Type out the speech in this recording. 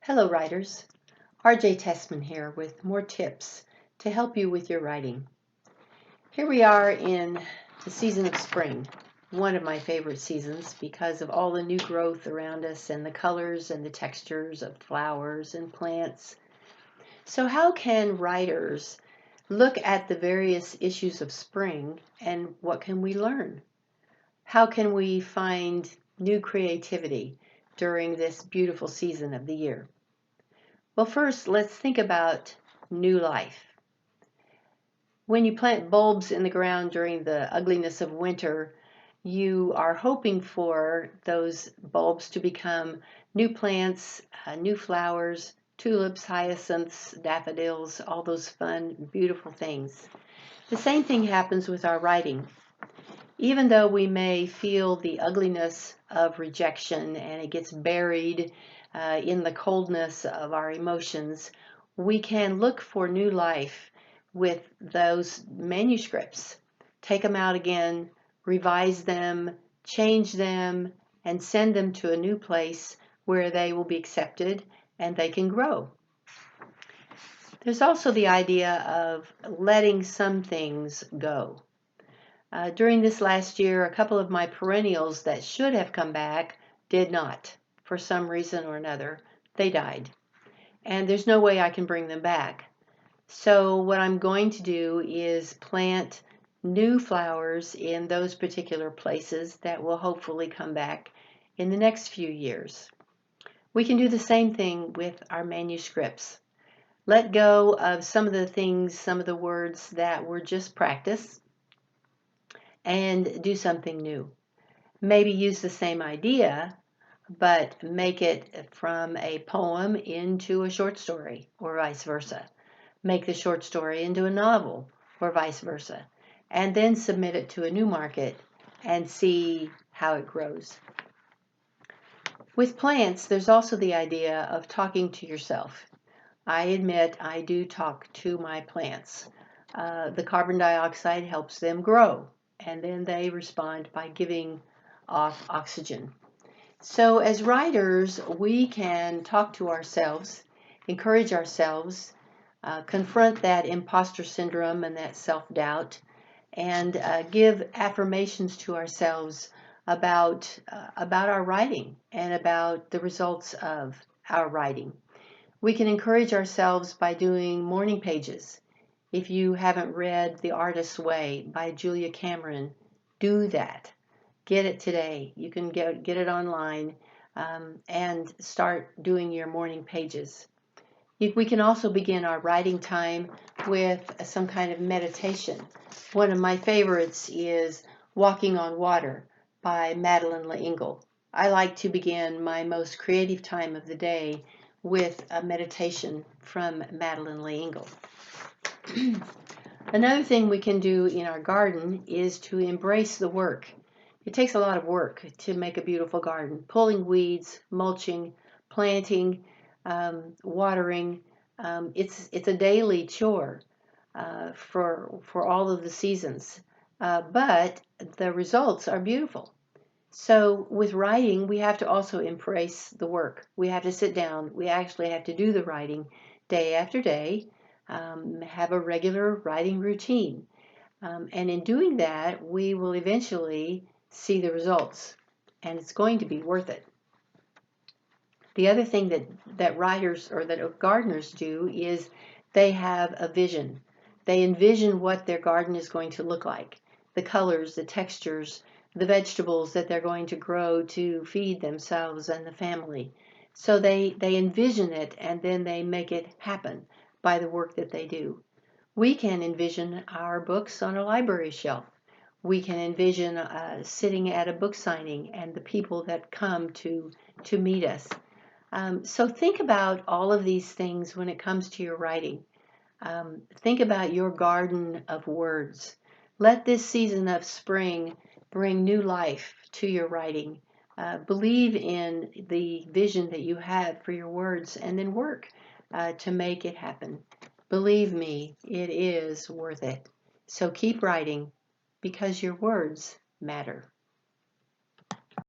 Hello writers, RJ Tessman here with more tips to help you with your writing. Here we are in the season of spring, one of my favorite seasons because of all the new growth around us and the colors and the textures of flowers and plants. So how can writers look at the various issues of spring and what can we learn? How can we find new creativity during this beautiful season of the year? Well, first, let's think about new life. When you plant bulbs in the ground during the ugliness of winter, you are hoping for those bulbs to become new plants, new flowers, tulips, hyacinths, daffodils, all those fun, beautiful things. The same thing happens with our writing. Even though we may feel the ugliness of rejection and it gets buried in the coldness of our emotions, we can look for new life with those manuscripts. Take them out again, revise them, change them, and send them to a new place where they will be accepted and they can grow. There's also the idea of letting some things go. During this last year, a couple of my perennials that should have come back did not. For some reason or another, they died. And there's no way I can bring them back. So what I'm going to do is plant new flowers in those particular places that will hopefully come back in the next few years. We can do the same thing with our manuscripts. Let go of some of the things, some of the words that were just practice, and do something new. Maybe use the same idea, but make it from a poem into a short story, or vice versa. Make the short story into a novel, or vice versa. And then submit it to a new market and see how it grows. With plants, there's also the idea of talking to yourself. I admit I do talk to my plants. The carbon dioxide helps them grow, and then they respond by giving off oxygen. So as writers, we can talk to ourselves, encourage ourselves, confront that imposter syndrome and that self-doubt, and give affirmations to ourselves about our writing and about the results of our writing. We can encourage ourselves by doing morning pages. If you haven't read The Artist's Way by Julia Cameron, do that. Get it today. You can get it online and start doing your morning pages. We can also begin our writing time with some kind of meditation. One of my favorites is Walking on Water by Madeleine L'Engle. I like to begin my most creative time of the day with a meditation from Madeleine L'Engle. Another thing we can do in our garden is to embrace the work. It takes a lot of work to make a beautiful garden. Pulling weeds, mulching, planting, watering. It's a daily chore for all of the seasons, but the results are beautiful. So with writing, we have to also embrace the work. We have to sit down. We actually have to do the writing day after day, have a regular writing routine. And in doing that, we will eventually see the results, and it's going to be worth it. The other thing that writers or that gardeners do is they have a vision. They envision what their garden is going to look like, the colors, the textures, the vegetables that they're going to grow to feed themselves and the family. So they envision it and then they make it happen by the work that they do. We can envision our books on a library shelf. We can envision sitting at a book signing and the people that come to meet us. So think about all of these things when it comes to your writing. Think about your garden of words. Let this season of spring bring new life to your writing. Believe in the vision that you have for your words and then work to make it happen. Believe me, it is worth it. So keep writing because your words matter.